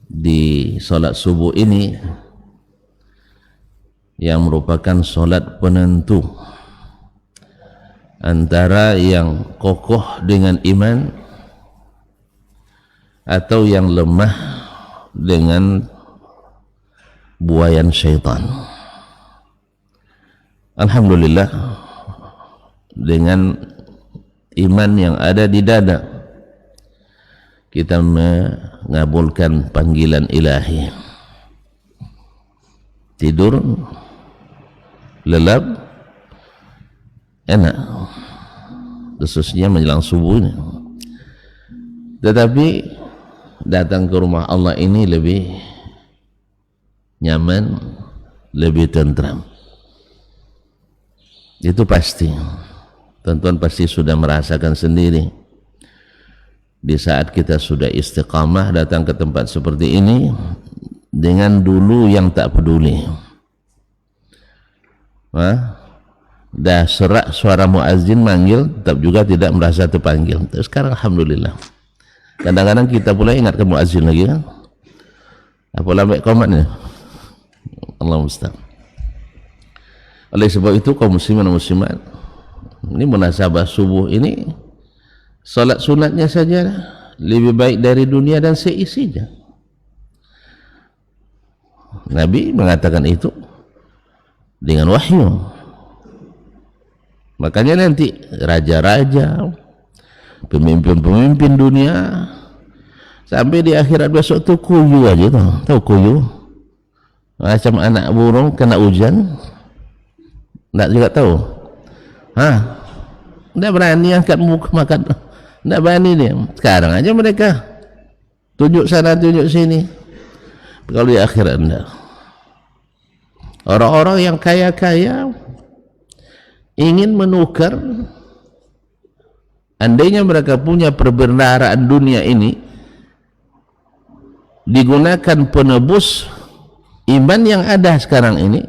di sholat subuh ini yang merupakan sholat penentu antara yang kokoh dengan iman atau yang lemah dengan buayan syaitan. Alhamdulillah, dengan iman yang ada di dada kita mengabulkan panggilan ilahi. Tidur lelap enak, khususnya menjelang subuh ini. Tetapi datang ke rumah Allah ini lebih nyaman, lebih tentram. Itu pasti. Tuan-tuan pasti sudah merasakan sendiri. Di saat kita sudah istiqamah datang ke tempat seperti ini, dengan dulu yang tak peduli. Dah serak suara muazzin manggil, tetap juga tidak merasa terpanggil. Terus sekarang alhamdulillah. Kadang-kadang kita pula ingat ke muazzin lagi kan. Apa lambat qomatnya? Allah musta'an. Oleh sebab itu kaum muslimin dan muslimat, ini munasabah subuh ini salat sunatnya saja lebih baik dari dunia dan seisinya. Nabi mengatakan itu dengan wahyu. Makanya nanti raja-raja, pemimpin-pemimpin dunia sampai di akhirat besok tu kuyu aja tuh. Tahu kuyu? Macam anak burung kena hujan. Tak juga tahu. Tak berani angkat muka makan. Tak berani dia. Sekarang aja mereka tunjuk sana tunjuk sini. Kalau di akhirat enggak. Orang-orang yang kaya-kaya ingin menukar, andainya mereka punya perbendaharaan dunia ini digunakan penebus iman yang ada sekarang ini,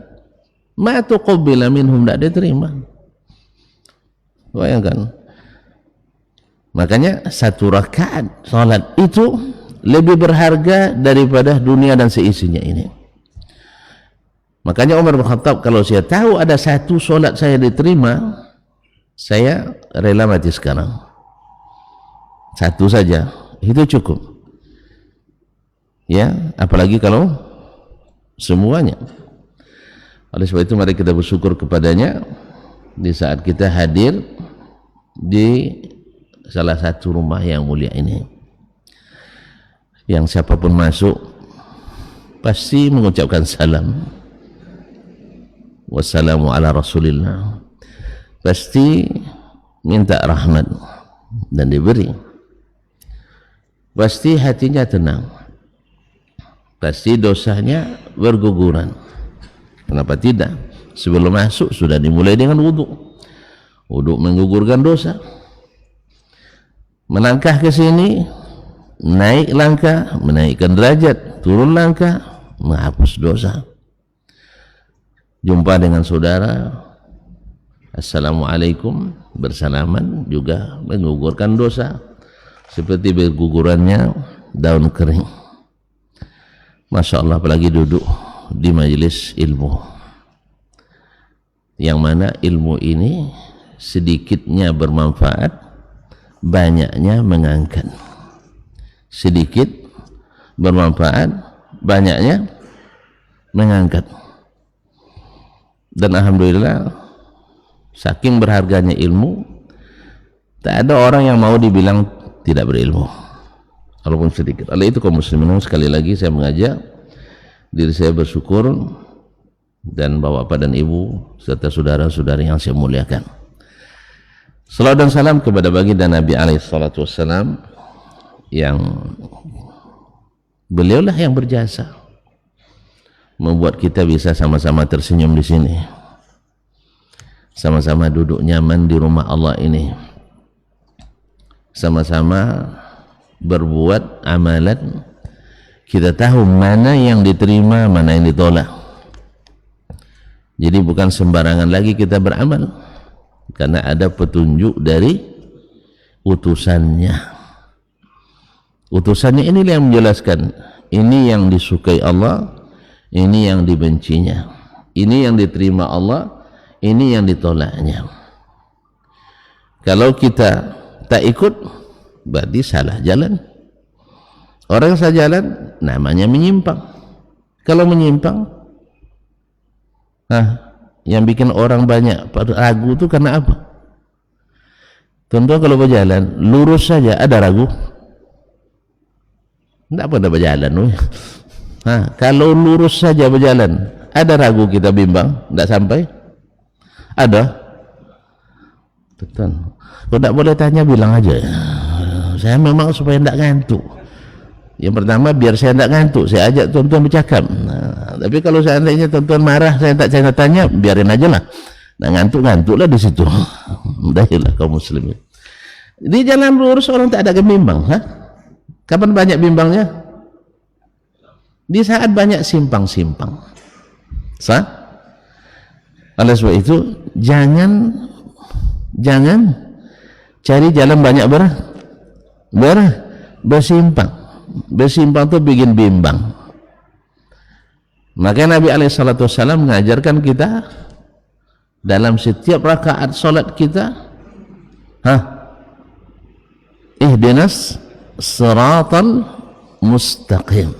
ma tuqabbila minhum, tidak diterima. Bayangkan. Makanya satu rakaat salat itu lebih berharga daripada dunia dan seisinya ini. Makanya Umar bin Khattab, kalau saya tahu ada satu solat saya diterima, saya rela mati sekarang. Satu saja, itu cukup. Ya, apalagi kalau semuanya. Oleh sebab itu mari kita bersyukur kepadanya di saat kita hadir di salah satu rumah yang mulia ini. Yang siapapun masuk pasti mengucapkan salam. Wassalamu ala rasulillah, pasti minta rahmat dan diberi, pasti hatinya tenang, pasti dosanya berguguran. Kenapa tidak? Sebelum masuk sudah dimulai dengan wudhu. Wudhu menggugurkan dosa. Melangkah ke sini, naik langkah, menaikkan derajat, turun langkah, menghapus dosa. Jumpa dengan saudara, assalamualaikum, bersalaman, juga menggugurkan dosa seperti bergugurannya daun kering. Masya Allah, apalagi duduk di majelis ilmu, yang mana ilmu ini sedikitnya bermanfaat, banyaknya mengangkat. Sedikit bermanfaat, banyaknya mengangkat. Dan alhamdulillah, saking berharganya ilmu, tak ada orang yang mau dibilang tidak berilmu, walaupun sedikit. Oleh itu kaum muslimin, sekali lagi saya mengajak diri saya bersyukur, dan bapak dan ibu serta saudara-saudari yang saya muliakan. Salawat dan salam kepada baginda Nabi alaihi salatu wassalam, yang beliaulah yang berjasa membuat kita bisa sama-sama tersenyum di sini, sama-sama duduk nyaman di rumah Allah ini, sama-sama berbuat amalan. Kita tahu mana yang diterima, mana yang ditolak. Jadi bukan sembarangan lagi kita beramal, karena ada petunjuk dari utusannya. Utusannya inilah yang menjelaskan Ini yang disukai Allah, ini yang dibencinya. Ini yang diterima Allah, ini yang ditolaknya. Kalau kita tak ikut, berarti salah jalan. Orang salah jalan namanya menyimpang. Kalau menyimpang, yang bikin orang banyak ragu itu karena apa? Contoh kalau berjalan lurus saja ada ragu, tidak pada berjalan. Kalau lurus saja berjalan ada ragu, kita bimbang, tidak sampai. Ada. Betul. Kalau tidak boleh tanya, bilang aja, saya memang supaya tidak ngantuk. Yang pertama biar saya tidak ngantuk, saya ajak tuan-tuan bercakap. Tapi kalau seandainya tuan-tuan marah, saya tak tanya, biarin aja lah. Nah, ngantuk-ngantuklah di situ. Mudahilah kaum muslimin. Di jalan lurus orang tak ada bimbang. Kapan banyak bimbangnya? Di saat banyak simpang-simpang. Oleh sebab itu jangan cari jalan banyak bersimpang. Bersimpang itu bikin bimbang. Maka Nabi SAW mengajarkan kita dalam setiap rakaat solat kita, ihdinas siratal mustaqim,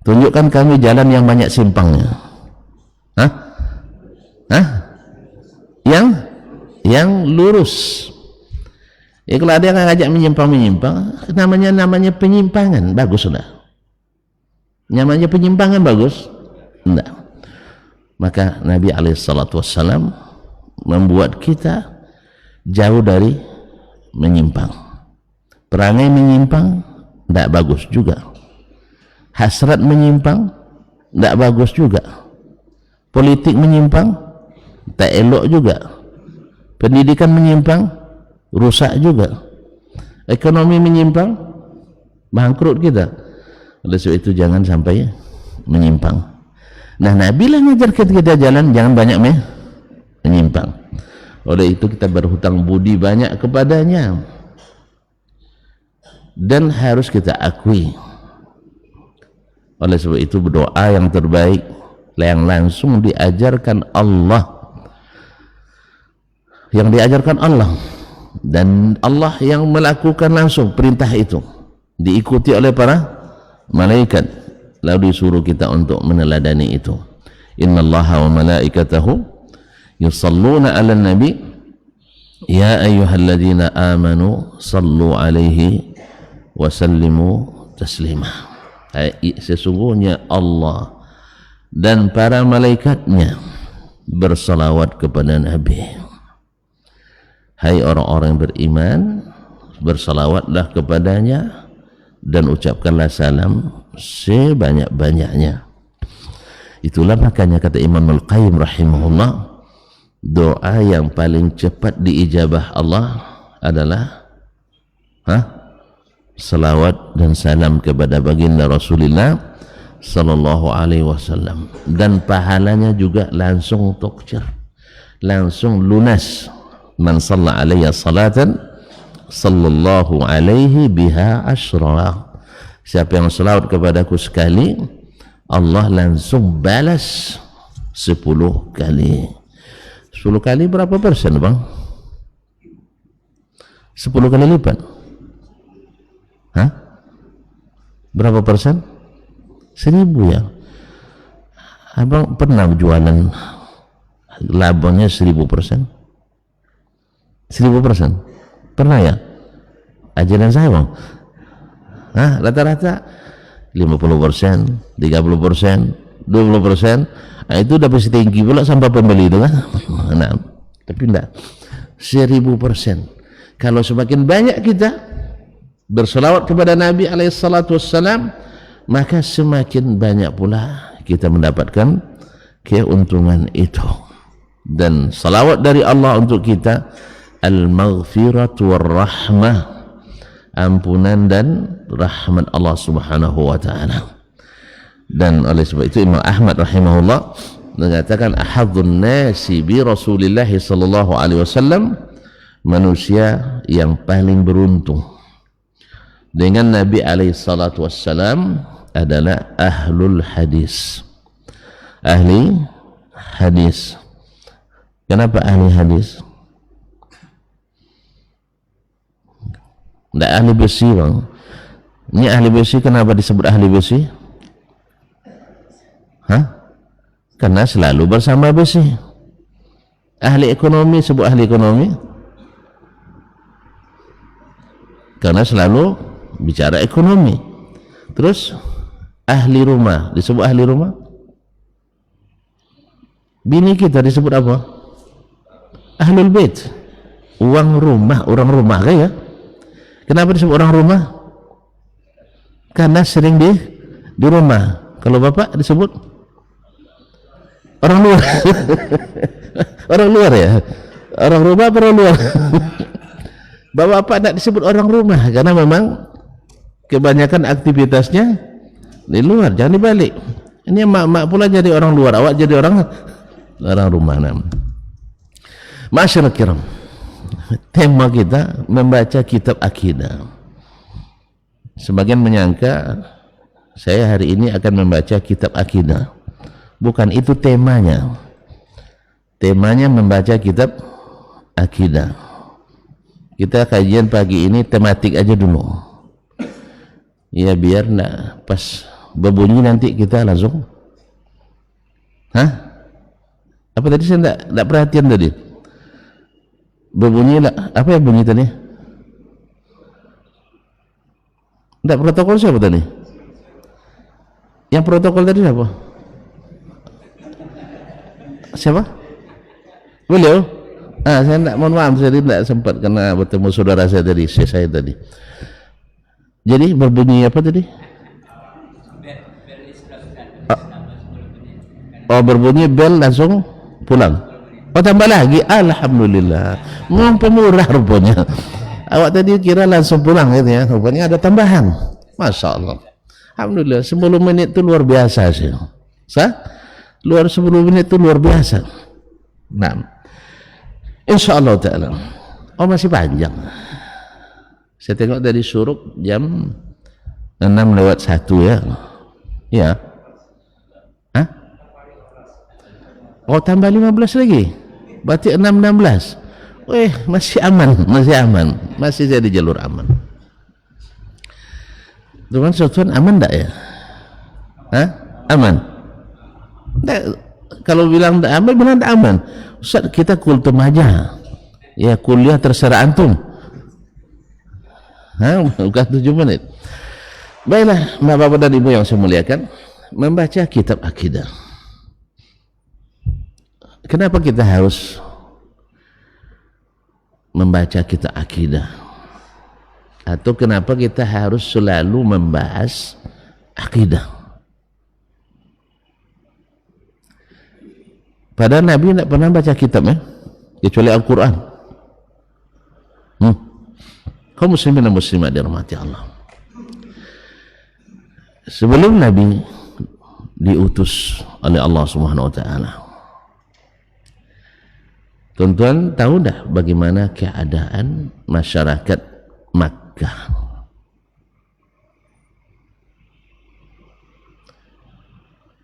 tunjukkan kami jalan yang banyak simpangnya. Yang lurus. Kalau ada yang ngajak menyimpang, namanya penyimpangan, bagus sudah. Namanya penyimpangan bagus? Enggak. Maka Nabi SAW membuat kita jauh dari menyimpang. Perangai menyimpang enggak bagus juga. Hasrat menyimpang enggak bagus juga. Politik menyimpang tak elok juga. Pendidikan menyimpang rusak juga. Ekonomi menyimpang bangkrut kita. Oleh sebab itu jangan sampai menyimpang. Nah, Nabi lah mengajarkan kita jalan, jangan banyak menyimpang. Oleh itu kita berhutang budi banyak kepadanya, dan harus kita akui. Oleh sebab itu berdoa yang terbaik yang langsung diajarkan Allah, dan Allah yang melakukan langsung perintah itu, diikuti oleh para malaikat, lalu disuruh kita untuk meneladani itu. Innallaha wa malaikatahu yusalluna 'alan nabi ya ayyuhalladzina amanu sallu 'alaihi wa sallimu taslima. Sesungguhnya Allah dan para malaikatnya bersalawat kepada Nabi. Hai orang-orang yang beriman, bersalawatlah kepadanya dan ucapkanlah salam sebanyak-banyaknya. Itulah makanya kata Imam Al-Qayyim rahimahullah, doa yang paling cepat diijabah Allah adalah salawat dan salam kepada baginda Rasulullah sallallahu alaihi wasallam, dan pahalanya juga langsung tokcer, langsung lunas. Man shalla alayya salatan sallallahu alaihi biha asyra. Siapa yang salawat kepadaku sekali, Allah langsung balas 10 kali. 10 kali berapa persen, bang? 10 kali lipat. Berapa persen? 1000 ya. Abang pernah jualan labanya 1000%? 1000% pernah ya? Ajaran saya bang, rata-rata 50%, 30%, 20%. Itu dapat setinggi pula sampai pembeli itu kan. Nah, tapi enggak 1000%. Kalau semakin banyak kita berselawat kepada Nabi SAW, maka semakin banyak pula kita mendapatkan keuntungan itu. Dan salawat dari Allah untuk kita, al-maghfirat war-rahmah, ampunan dan rahmat Allah Subhanahu wa taala. Dan oleh sebab itu Imam Ahmad rahimahullah mengatakan, ahadzun nasi bi Rasulillah sallallahu alaihi wasallam, manusia yang paling beruntung dengan Nabi alaihi salatu wassalam adalah ahlul hadis. Ahli hadis. Kenapa ahli hadis? Tidak ahli besi, bang. Ini ahli besi, kenapa disebut ahli besi? Karena selalu bersama besi. Ahli ekonomi sebut ahli ekonomi karena selalu bicara ekonomi. Terus ahli rumah disebut ahli rumah. Bini kita disebut apa? Ahlul bait. Orang rumah ya. Kenapa disebut orang rumah? Karena sering di rumah. Kalau bapak disebut orang luar. Orang luar ya. Orang rumah apa orang luar? Bapak tidak disebut orang rumah karena memang kebanyakan aktivitasnya di luar, jangan dibalik. Ini mak pula jadi orang luar, awak jadi orang rumah. Masyaallah kiram, tema kita membaca kitab akidah. Sebagian menyangka saya hari ini akan membaca kitab akidah. Bukan itu temanya. Temanya membaca kitab akidah. Kita kajian pagi ini tematik aja dulu ya, biar nak pas berbunyi nanti kita langsung apa tadi saya tidak perhatian tadi berbunyi lah, apa yang bunyi tadi? Tidak protokol siapa tadi? Yang protokol tadi siapa? Siapa? Beliau? Saya tidak, mohon maaf, saya tidak sempat karena bertemu saudara saya tadi, saya tadi. Jadi berbunyi apa tadi? Berbunyi bel langsung pulang. Tambah lagi, alhamdulillah. Pemurah rupanya. Awak tadi kira langsung pulang gitu ya, rupanya ada tambahan. Masya Allah. Alhamdulillah, 10 menit itu luar biasa sih. 10 menit itu luar biasa. Nah, insyaallah ta'ala. Masih panjang. Saya tengok dari syuruk jam 6:01 ya. Ya. Tambah 15 lagi. Berarti 6:16. Masih aman. Masih jadi jalur aman. Tuan aman enggak ya? Aman. Nggak, kalau bilang enggak aman, benar enggak aman. Ustaz, kita kultum aja ya, kuliah terserah antum. Bukan 7 menit. Baiklah, bapak dan ibu yang saya muliakan, membaca kitab akidah. Kenapa kita harus membaca kitab akidah? Atau kenapa kita harus selalu membahas akidah? Padahal Nabi tidak pernah baca kitabnya kecuali Al-Quran. Kaum muslimin dan muslimat dirahmati Allah. Sebelum Nabi diutus oleh Allah Subhanahu wa taala, tuan-tuan tahu dah bagaimana keadaan masyarakat Makkah?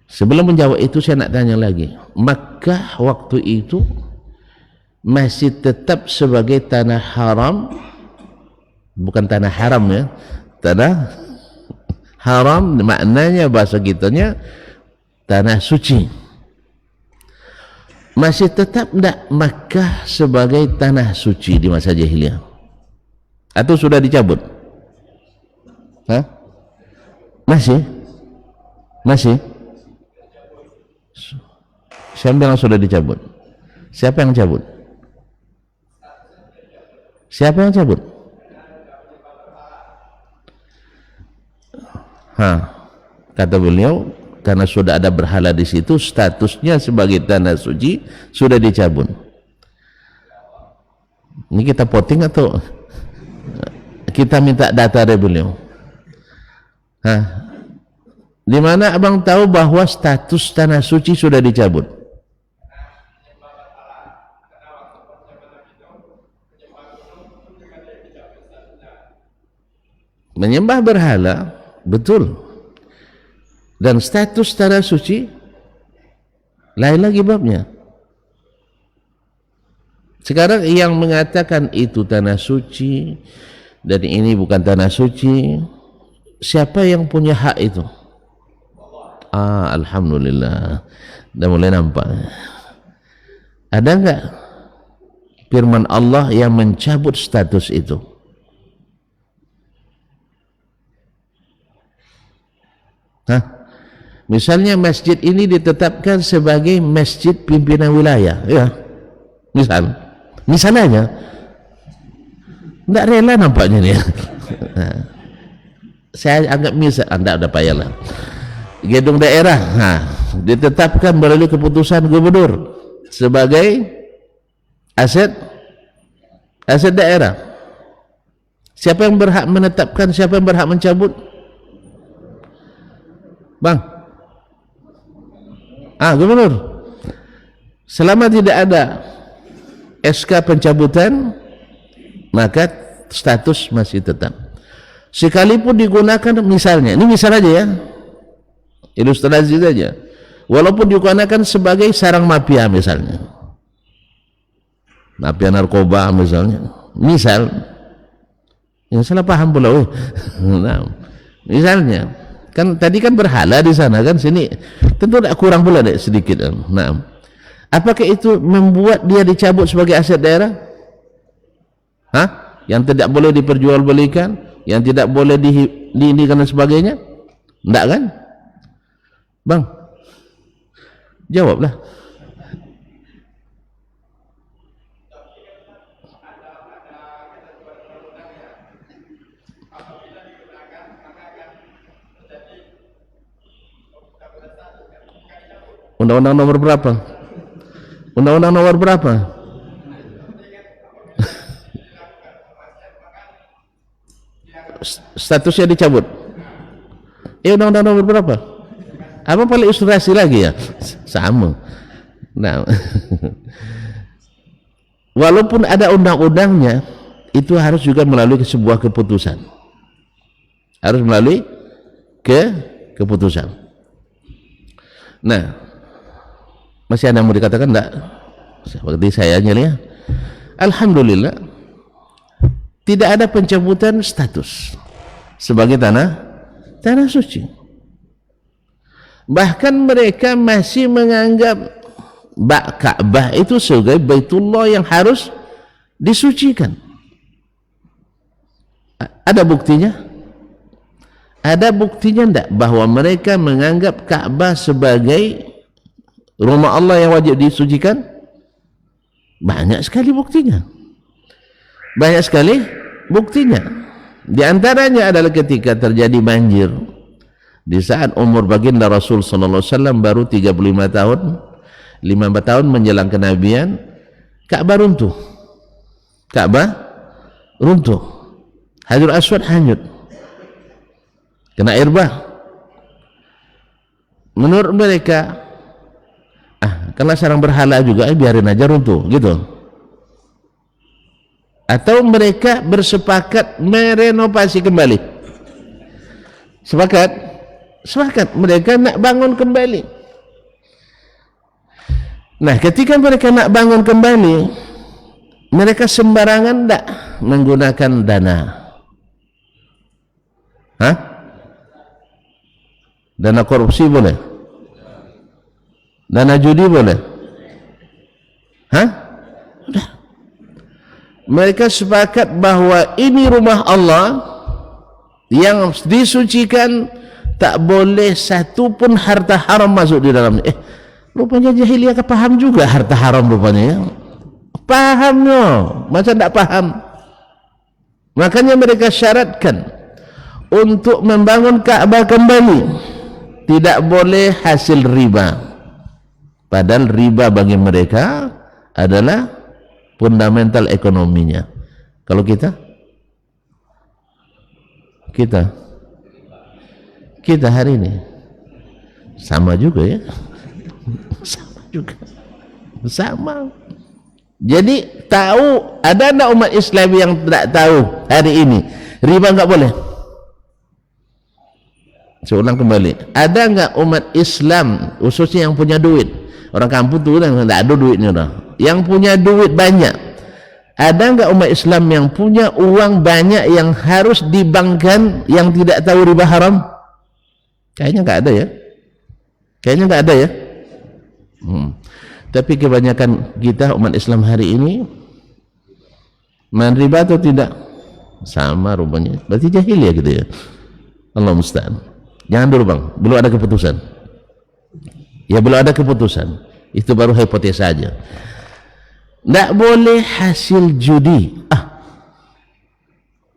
Sebelum menjawab itu saya nak tanya lagi, Makkah waktu itu masih tetap sebagai tanah haram, bukan tanah haram ya, tanah haram maknanya bahasa kitanya tanah suci. Masih tetap tidak Makkah sebagai tanah suci di masa jahiliyah? Atau sudah dicabut? Masih? Siapa bilang sudah dicabut? Siapa yang cabut? Kata beliau, karena sudah ada berhala di situ, statusnya sebagai tanah suci sudah dicabut. Ini kita voting atau kita minta data dari beliau? Di mana abang tahu bahwa status tanah suci sudah dicabut? menyembah berhala, betul. Dan status tanah suci lain lagi babnya. Sekarang yang mengatakan itu tanah suci dan ini bukan tanah suci, siapa yang punya hak itu? Alhamdulillah, dah mulai nampak. Ada enggak firman Allah yang mencabut status itu? Misalnya masjid ini ditetapkan sebagai masjid pimpinan wilayah, ya, misalnya, tidak rela nampaknya nih. Saya anggap misal, anda udah payahlah. Gedung daerah, ditetapkan melalui keputusan gubernur sebagai aset daerah. Siapa yang berhak menetapkan? Siapa yang berhak mencabut? Bang? Gubernur. Selama tidak ada SK pencabutan, maka status masih tetap. Sekalipun digunakan, misalnya, ini misal aja ya, ilustrasi saja, walaupun digunakan sebagai sarang mafia misalnya, mafia narkoba misalnya, yang salah paham pula, misalnya, kan tadi kan berhala di sana, kan sini tentu tidak kurang pula deh sedikit. Apakah itu membuat dia dicabut sebagai aset daerah? Yang tidak boleh diperjualbelikan, yang tidak boleh diinikan dan sebagainya? Tidak kan? Bang, jawablah. Undang-undang nomor berapa? Undang-undang nomor berapa? Statusnya dicabut. Undang-undang nomor berapa? Apa paling ilustrasi lagi ya? Sama. Nah, walaupun ada undang-undangnya, itu harus juga melalui sebuah keputusan. Harus melalui keputusan. Nah, masih ada yang mau dikatakan enggak? Seperti saya aja ya. Alhamdulillah, tidak ada pencabutan status sebagai tanah suci. Bahkan mereka masih menganggap Ka'bah itu sebagai Baitullah yang harus disucikan. Ada buktinya? Ada buktinya enggak bahwa mereka menganggap Ka'bah sebagai rumah Allah yang wajib disucikan? Banyak sekali buktinya. Banyak sekali buktinya. Di antaranya adalah ketika terjadi banjir. Di saat umur baginda Rasul sallallahu alaihi wasallam baru 35 tahun, 5 tahun menjelang kenabian, Ka'bah runtuh. Hajar Aswad hanyut. Kena air bah. Menurut mereka, karena sarang berhala juga, biarin aja runtuh, gitu. Atau mereka bersepakat merenovasi kembali. Sepakat mereka nak bangun kembali. Nah, ketika mereka nak bangun kembali, mereka sembarangan tak menggunakan dana. Dana korupsi boleh? Dana judi boleh? Udah. Mereka sepakat bahwa ini rumah Allah yang disucikan, tak boleh satu pun harta haram masuk di dalamnya. Rupanya jahiliyah paham juga harta haram rupanya ya. Paham no, masa tidak paham? Makanya mereka syaratkan untuk membangun Ka'bah kembali tidak boleh hasil riba. Padahal riba bagi mereka adalah fundamental ekonominya. Kalau kita hari ini sama juga ya. Sama. Jadi tahu, ada anak umat Islam yang tidak tahu hari ini riba enggak boleh? Saya ulang kembali, ada nggak umat Islam khususnya yang punya duit? Orang kampung tuh nggak ada duitnya dah. Yang punya duit banyak, ada nggak umat Islam yang punya uang banyak yang harus dibankkan yang tidak tahu riba haram? Kayaknya nggak ada ya. Kayaknya nggak ada ya. Tapi kebanyakan kita umat Islam hari ini main riba atau tidak? Sama rupanya. Berarti jahil ya gitu ya. Allah musta'an. Jangan dulu bang, belum ada keputusan. Ya belum ada keputusan. Itu baru hipotesa saja. Tidak boleh hasil judi.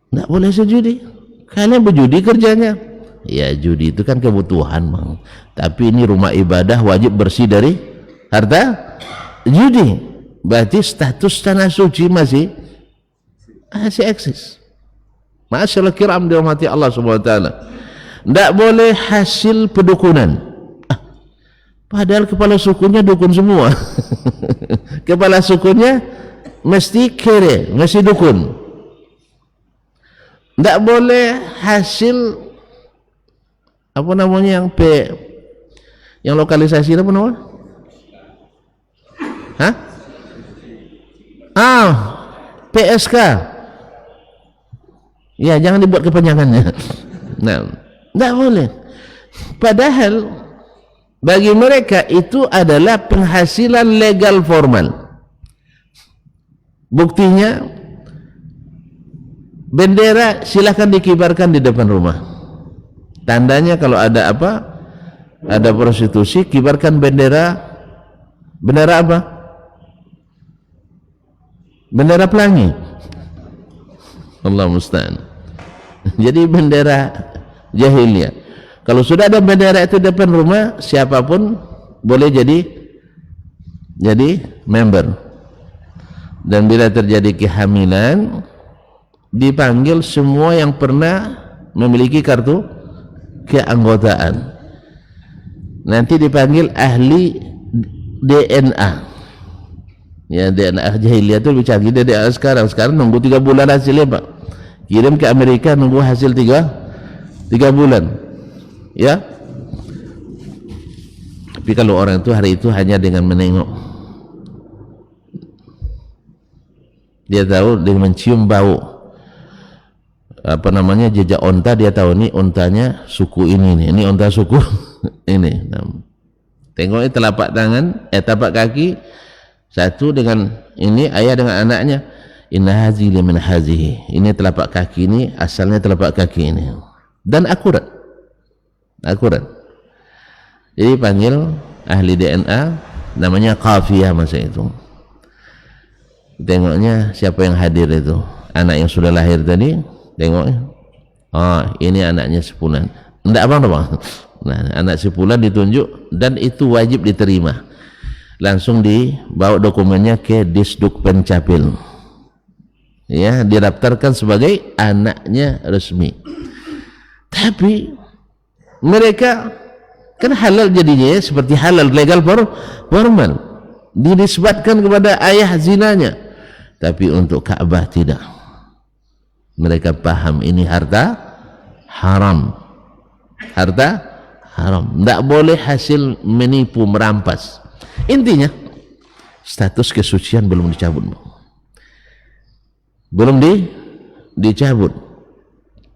Tidak boleh hasil judi. Kalian berjudi kerjanya. Ya judi itu kan kebutuhan bang. Tapi ini rumah ibadah wajib bersih dari harta judi. Berarti status tanah suci masih eksis. Masyaallah kiram dirahmati Allah Subhanahu wa taala. Tidak boleh hasil pedukunan. Padahal kepala sukunya dukun semua. Kepala sukunya mesti kere, mesti dukun. Tidak boleh hasil apa namanya yang lokalisasi apa namanya? PSK. Ya jangan dibuat kepanjangannya. Nah. Tidak boleh. Padahal bagi mereka itu adalah penghasilan legal formal. Buktinya bendera silakan dikibarkan di depan rumah. Tandanya kalau ada apa? Ada prostitusi, kibarkan bendera. Bendera apa? Bendera pelangi. Allah musta'an. Jadi bendera jahiliyah. Kalau sudah ada bendera itu depan rumah, siapapun boleh jadi member. Dan bila terjadi kehamilan, dipanggil semua yang pernah memiliki kartu keanggotaan. Nanti dipanggil ahli DNA. Ya DNA jahiliyah itu lebih canggih dari sekarang. Sekarang nunggu 3 bulan hasilnya Pak. Kirim ke Amerika nunggu hasil 3 bulan, ya. Tapi kalau orang itu hari itu hanya dengan menengok, dia tahu dengan mencium bau apa namanya jejak onta, dia tahu ini ontanya suku ini onta suku ini. Tengoknya telapak tangan, telapak kaki satu dengan ini ayah dengan anaknya. Inna hazi liman hazihi. Ini telapak kaki ini asalnya telapak kaki ini. Dan akurat. Jadi panggil ahli DNA, namanya qafiyah masa itu. Tengoknya siapa yang hadir itu, anak yang sudah lahir tadi, tengoknya, ini anaknya sepulan. Enggak apa-apa. Nah, anak sepulan ditunjuk dan itu wajib diterima. Langsung dibawa dokumennya ke Disduk Pencapil. Ya, didaftarkan sebagai anaknya resmi. Tapi mereka kan halal jadinya ya, seperti halal legal formal, dinisbatkan kepada ayah zinanya. Tapi untuk Ka'bah tidak. Mereka paham ini harta haram. Tidak boleh hasil menipu, merampas. Intinya status kesucian belum dicabut. Dicabut.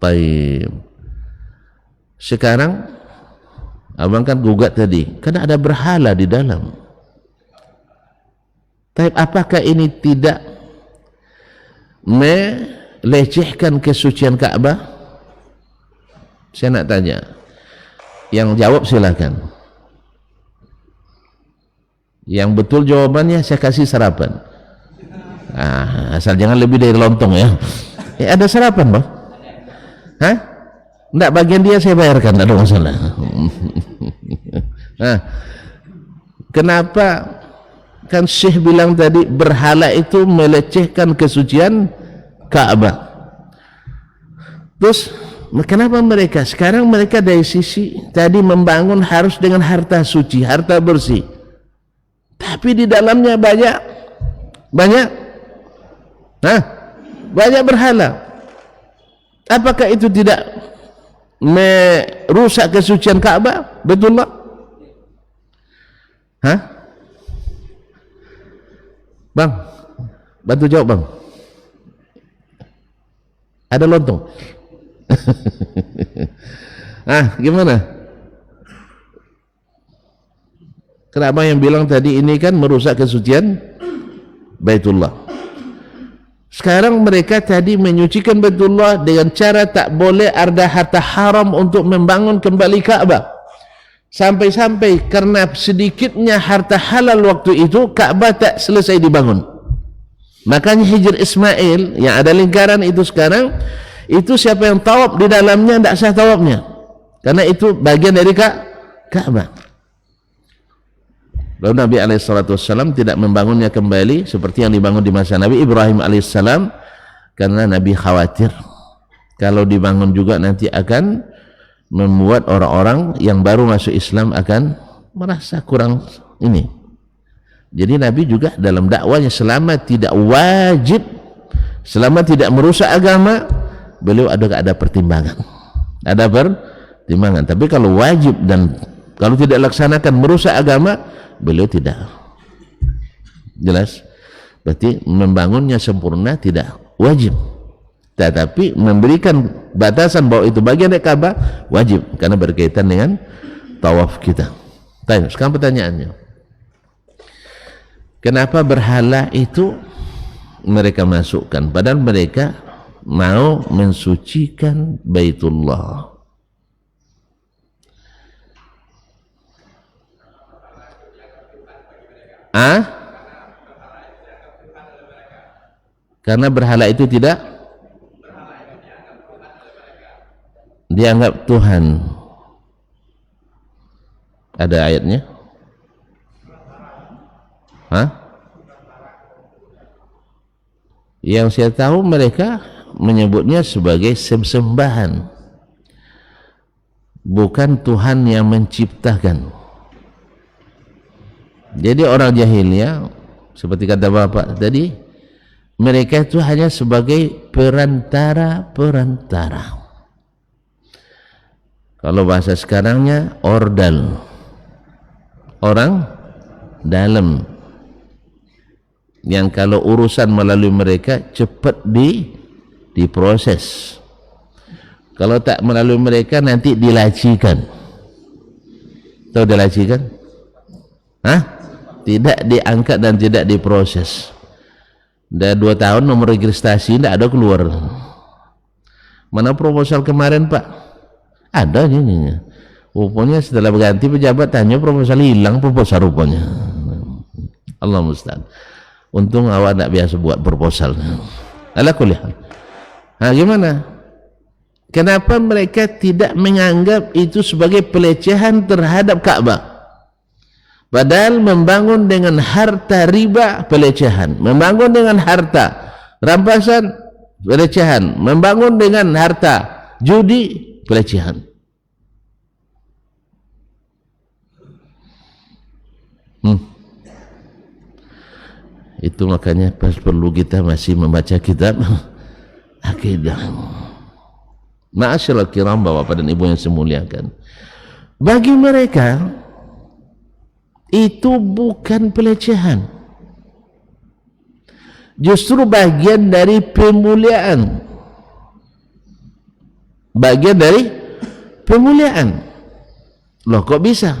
Baik. Sekarang abang kan gugat tadi karena ada berhala di dalam. Tapi apakah ini tidak melecehkan kesucian Ka'bah? Saya nak tanya. Yang jawab silakan. Yang betul jawabannya saya kasih sarapan. Asal jangan lebih dari lontong ya. Ada sarapan bang? Enggak, bagian dia saya bayarkan, tidak ada masalah. Kenapa kan Syekh bilang tadi berhala itu melecehkan kesucian Ka'bah? Terus kenapa mereka sekarang dari sisi tadi membangun harus dengan harta suci, harta bersih, tapi di dalamnya banyak berhala? Apakah itu tidak merusak kesucian Ka'bah? Betul tak? Hah? Bang, bantu jawab bang. Ada lontong. Gimana? Kenapa yang bilang tadi ini kan merusak kesucian Baitullah? Sekarang mereka tadi menyucikan Baitullah dengan cara tak boleh ada harta haram untuk membangun kembali Ka'bah. Sampai-sampai karena sedikitnya harta halal waktu itu, Ka'bah tak selesai dibangun. Makanya Hijr Ismail yang ada lingkaran itu sekarang, itu siapa yang tawaf di dalamnya tidak sah tawafnya, karena itu bagian dari Ka'bah. Lalu Nabi SAW tidak membangunnya kembali seperti yang dibangun di masa Nabi Ibrahim alaihissalam, karena Nabi khawatir kalau dibangun juga nanti akan membuat orang-orang yang baru masuk Islam akan merasa kurang ini. Jadi Nabi juga dalam dakwanya, selama tidak wajib, selama tidak merusak agama, beliau ada pertimbangan, ada pertimbangan. Tapi kalau wajib dan kalau tidak laksanakan merusak agama, beliau tidak. Jelas? Berarti membangunnya sempurna tidak wajib, tetapi memberikan batasan bahwa itu bagian dari Ka'bah wajib, karena berkaitan dengan tawaf kita. Sekarang pertanyaannya, kenapa berhala itu mereka masukkan padahal mereka mau mensucikan Baitullah? Karena berhala itu tidak dianggap Tuhan. Ada ayatnya? Yang saya tahu mereka menyebutnya sebagai sembahan, bukan Tuhan yang menciptakan. Jadi orang jahiliyah, seperti kata Bapak tadi, mereka itu hanya sebagai perantara. Kalau bahasa sekarangnya ordal, orang dalam, yang kalau urusan melalui mereka cepat diproses. Kalau tak melalui mereka nanti dilacikan. Tahu dilacikan? Tidak diangkat dan tidak diproses. Dah 2 tahun nomor registrasi tidak ada keluar. Mana proposal kemarin Pak? Ada ini. Rupanya setelah berganti pejabat tanya proposal, hilang proposal rupanya. Allah musta'an. Untung awak tak biasa buat proposal. Ala kulli hal. Gimana? Kenapa mereka tidak menganggap itu sebagai pelecehan terhadap Ka'bah? Padahal membangun dengan harta riba pelecehan, membangun dengan harta rampasan pelecehan, membangun dengan harta judi pelecehan. Itu makanya perlu kita masih membaca kitab akidah. Ma'asyiral kiram, bapak dan ibu yang saya muliakan, bagi mereka itu bukan pelecehan, justru bagian dari pemuliaan, bagian dari pemuliaan. Loh kok bisa?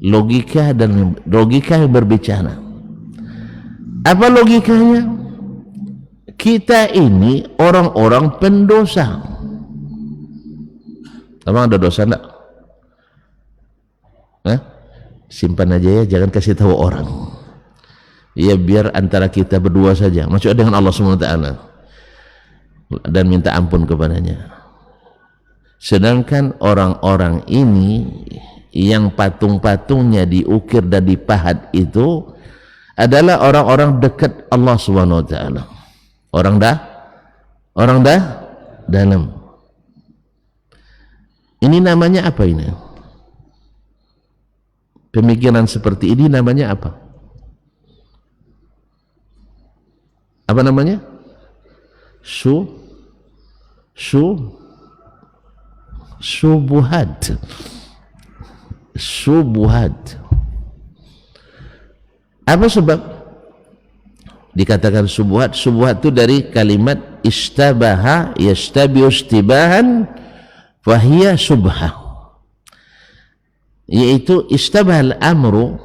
Logika yang berbicara. Apa logikanya? Kita ini orang-orang pendosa. Emang ada dosa enggak? Simpan aja ya, jangan kasih tahu orang. Ya biar antara kita berdua saja, maksudnya dengan Allah SWT, dan minta ampun kepadanya. Sedangkan orang-orang ini yang patung-patungnya diukir dan dipahat itu adalah orang-orang dekat Allah SWT. Orang dalam. Ini namanya apa ini? Pemikiran seperti ini namanya apa? Apa namanya? Subuhat. Apa sebab dikatakan subuhat? Subuhat itu dari kalimat istabaha yastabiu istibahan fahiya subha, yaitu istabahal amru,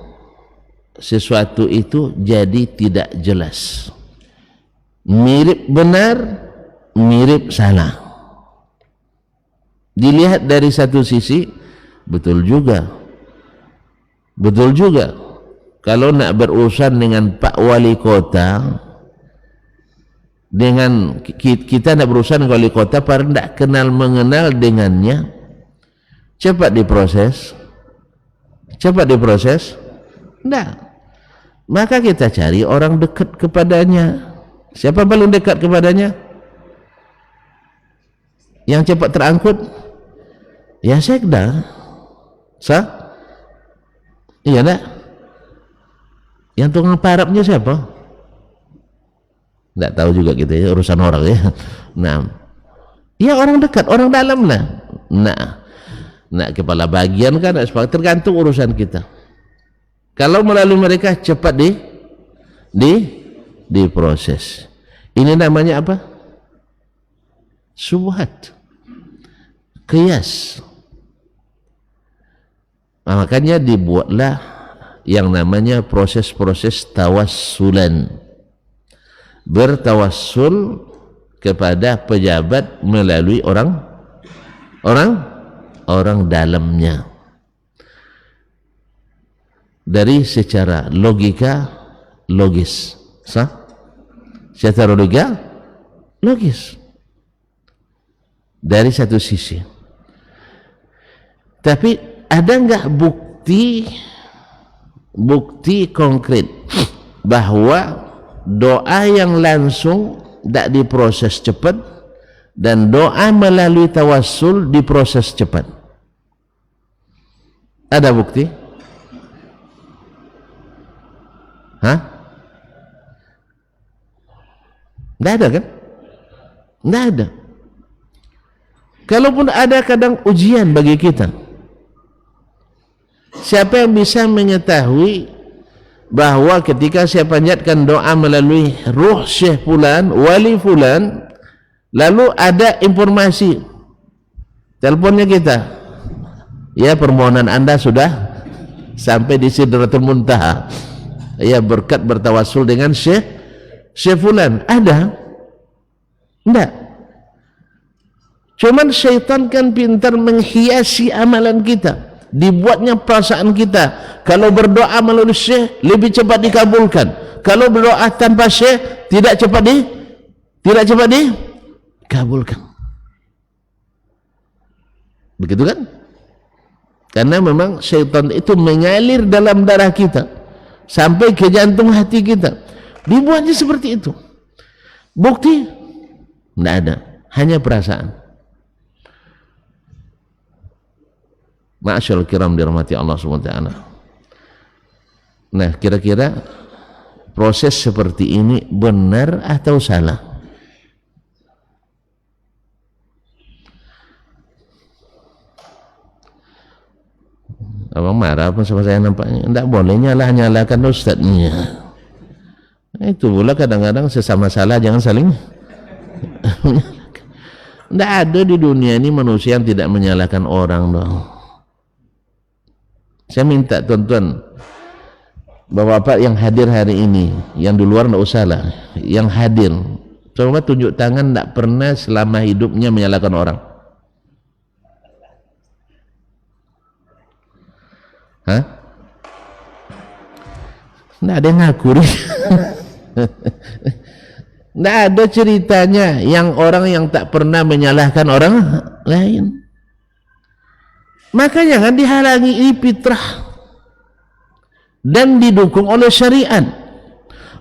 sesuatu itu jadi tidak jelas, mirip benar mirip salah. Dilihat dari satu sisi betul juga kalau nak berurusan dengan Pak Wali Kota, dengan kita nak berurusan dengan Wali Kota padahal tidak kenal mengenal dengannya, cepat diproses tidak, maka kita cari orang dekat kepadanya. Siapa paling dekat kepadanya yang cepat terangkut? Ya sekda. Iya enggak? Yang tukang parapnya siapa? Enggak tahu juga kita ya, urusan orang ya. Nah, ya orang dekat, orang dalam lah. Nah, kepala bagian kan tergantung urusan kita. Kalau melalui mereka cepat diproses. Ini namanya apa? Subhat, qiyas. Nah, makanya dibuatlah yang namanya proses-proses tawassulan, bertawassul kepada pejabat melalui orang dalamnya, dari secara logis, secara logis dari satu sisi. Tapi ada enggak bukti konkret bahwa doa yang langsung tidak diproses cepat dan doa melalui tawassul diproses cepat? Ada bukti? Tidak ada kan? Tidak ada. Kalaupun ada, kadang ujian bagi kita. Siapa yang bisa mengetahui bahwa ketika saya panjatkan doa melalui ruh Syekh Fulan, wali Fulan, lalu ada informasi teleponnya kita, ya permohonan Anda sudah sampai di Sidratul Muntaha, ya berkat bertawassul dengan Syekh Fulan. Ada? Enggak. Cuman syaitan kan pintar menghiasi amalan kita, dibuatnya perasaan kita kalau berdoa melalui syekh lebih cepat dikabulkan, kalau berdoa tanpa syekh tidak cepat dikabulkan. Begitu kan? Karena memang syaitan itu mengalir dalam darah kita sampai ke jantung hati kita, dibuatnya seperti itu. Bukti? Tidak ada, hanya perasaan. Ma'asyarul kiram dirahmati Allah SWT. Nah, kira-kira proses seperti ini benar atau salah? Abang marah apa sama saya nampaknya? Tidak boleh nyalakan ustadznya. Itu pula kadang-kadang sesama salah jangan saling. Tidak ada di dunia ini manusia yang tidak menyalahkan orang dong. Saya minta tuan-tuan, bapak-bapak yang hadir hari ini, yang di luar tidak usah lah, yang hadir, coba tunjuk tangan tidak pernah selama hidupnya menyalahkan orang. Tidak ada yang ngaku. Tidak ada ceritanya yang orang yang tak pernah menyalahkan orang lain. Maka jangan dihalangi, ini fitrah dan didukung oleh syariat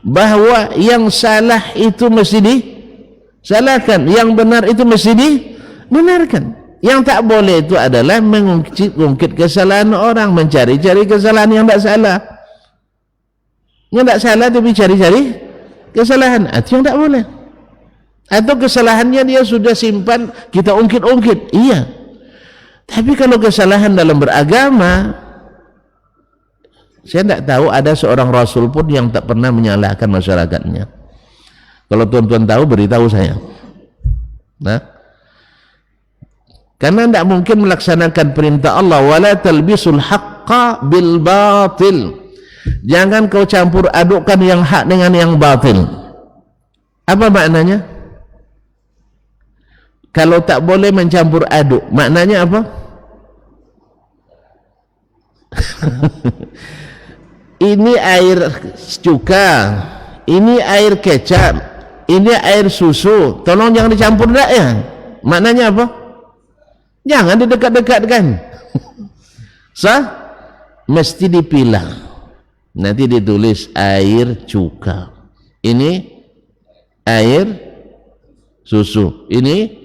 bahwa yang salah itu mesti disalahkan, yang benar itu mesti dibenarkan. Yang tak boleh itu adalah mengungkit kesalahan orang, mencari-cari kesalahan yang tak salah. Yang tak salah tapi cari-cari kesalahan, itu yang tak boleh. Atau kesalahannya dia sudah simpan, kita ungkit-ungkit, iya. Tapi kalau kesalahan dalam beragama, saya tidak tahu ada seorang Rasul pun yang tak pernah menyalahkan masyarakatnya. Kalau tuan-tuan tahu, beritahu saya. Nah, karena tidak mungkin melaksanakan perintah Allah, wala talbisul haqqa bil batil. Jangan kau campur adukkan yang hak dengan yang batil. Apa maknanya? Kalau tak boleh mencampur aduk, maknanya apa? Ini air cuka, ini air kecap, ini air susu, tolong jangan dicampur dah ya. Maknanya apa? Jangan didekat-dekatkan. Sah? Mesti dipilah. Nanti ditulis air cuka, ini air susu, ini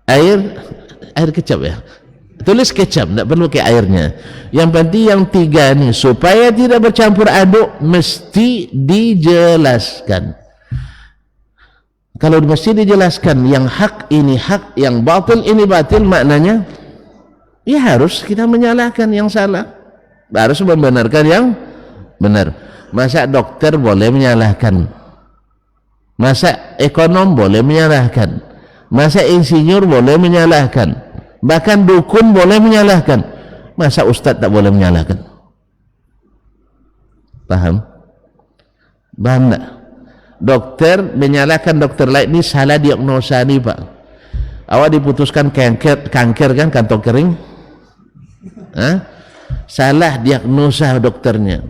air kecap ya. Tulis kecap, tidak perlu ke airnya. Yang penting yang tiga ini supaya tidak bercampur aduk mesti dijelaskan. Kalau mesti dijelaskan yang hak ini hak, yang batil ini batil, maknanya ya harus kita menyalahkan yang salah, harus membenarkan yang benar. Masa dokter boleh menyalahkan, masa ekonom boleh menyalahkan, masa insinyur boleh menyalahkan, bahkan dukun boleh menyalahkan, masa ustadz tak boleh menyalahkan? Paham? Paham tak? Dokter menyalahkan dokter lain, ini salah diagnosa nih pak, awak diputuskan kanker kan, kantong kering. Hah? Salah diagnosa dokternya,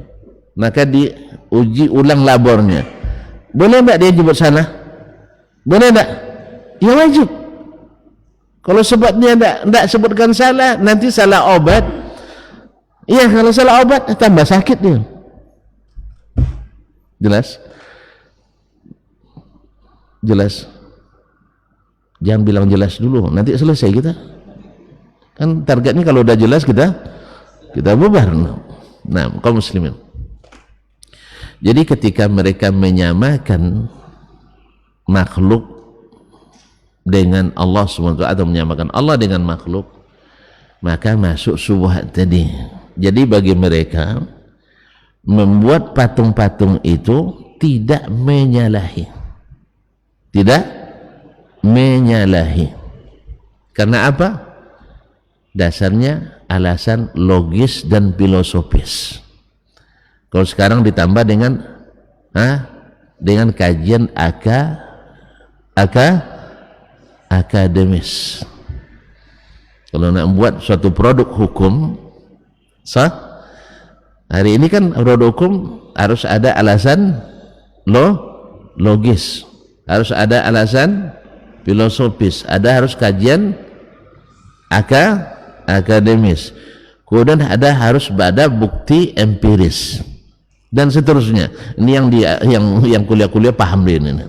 maka diuji ulang labornya. Boleh tak dia jemput salah? Boleh tak? Ya wajib. Kalau sebabnya tidak sebutkan salah, nanti salah obat. Iya, kalau salah obat tambah sakit dia. Jelas? Jelas. Jangan bilang jelas dulu, nanti selesai kita. Kan targetnya kalau udah jelas kita bubar. Nah, kaum muslimin. Jadi ketika mereka menyamakan makhluk dengan Allah SWT atau menyamakan Allah dengan makhluk, maka masuk syubhat tadi. Jadi bagi mereka membuat patung-patung itu tidak menyalahi, karena apa? Dasarnya alasan logis dan filosofis. Kalau sekarang ditambah dengan kajian akademis. Kalau nak buat suatu produk hukum sah, hari ini kan produk hukum harus ada alasan logis, harus ada alasan filosofis, harus kajian akademis, kemudian harus ada bukti empiris dan seterusnya. Ini yang kuliah-kuliah paham ini.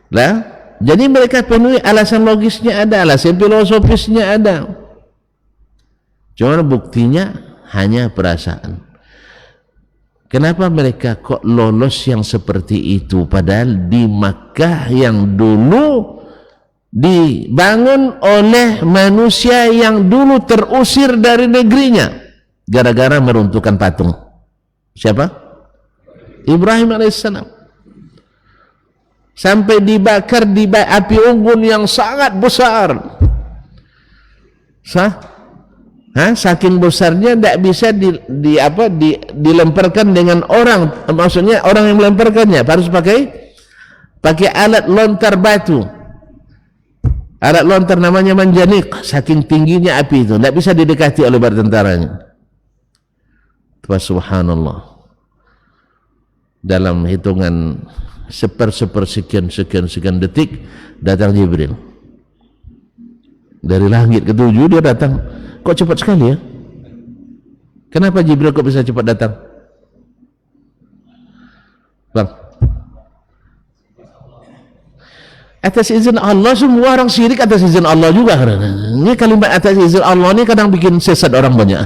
Lah, jadi mereka penuhi alasan logisnya ada, alasan filosofisnya ada. Cuma buktinya hanya perasaan. Kenapa mereka kok lolos yang seperti itu? Padahal di Makkah yang dulu dibangun oleh manusia yang dulu terusir dari negerinya gara-gara meruntuhkan patung. Siapa? Ibrahim alaihissalam. Sampai dibakar di api unggun yang sangat besar. Saking besarnya tidak bisa dilemparkan dengan orang. Maksudnya orang yang melemparkannya harus pakai alat lontar batu. Alat lontar namanya manjanik. Saking tingginya api itu tidak bisa didekati oleh tentaranya. Subhanallah. Dalam hitungan sekian detik datang Jibril dari langit ketujuh. Dia datang. Kok cepat sekali ya? Kenapa Jibril kok bisa cepat datang? Bang, atas izin Allah. Semua orang syirik atas izin Allah juga. Ini kalimat atas izin Allah ini kadang bikin sesat orang banyak.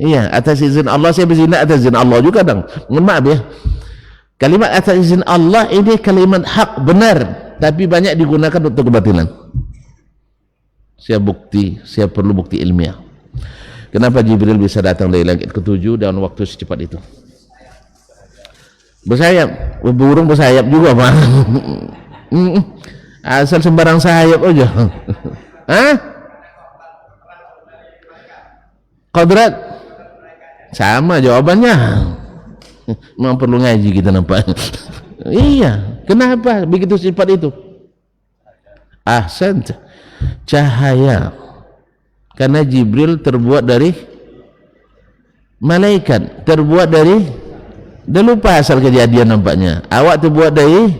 Iya, atas izin Allah saya berzina, atas izin Allah juga kadang. Mohon maaf ya, kalimat atas izin Allah ini kalimat hak benar, tapi banyak digunakan untuk kebatilan. Saya perlu bukti ilmiah. Kenapa Jibril bisa datang dari langit ketujuh dalam waktu secepat itu? Bersayap, burung bersayap juga Pak. Asal sembarang sayap aja. Hah? Kodrat? Sama jawabannya. Memang perlu ngaji kita nampaknya. Iya, kenapa begitu sifat itu? Ahsan, cahaya. Karena Jibril terbuat dari malaikat, terbuat dari, dah lupa asal kejadian nampaknya. Awak terbuat dari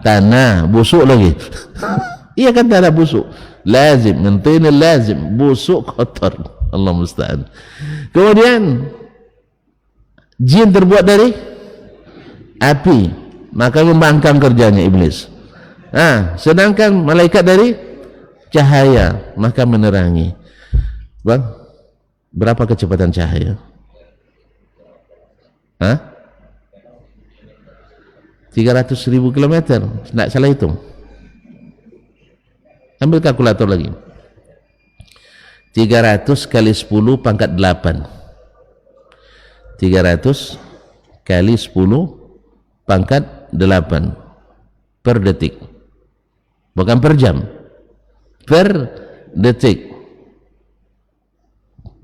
tanah, busuk lagi. Iya kan, tanah busuk. Lazim, mentina lazim, busuk kotor. Allah musta'an. Kemudian jin terbuat dari api, maka membangkang kerjanya iblis. Sedangkan malaikat dari cahaya, maka menerangi. Bang, berapa kecepatan cahaya? 300.000 kilometer, tidak salah hitung. Ambil kalkulator lagi. 300 kali 10 pangkat 8. 300 kali 10 pangkat 8 per detik. Bukan per jam, per detik.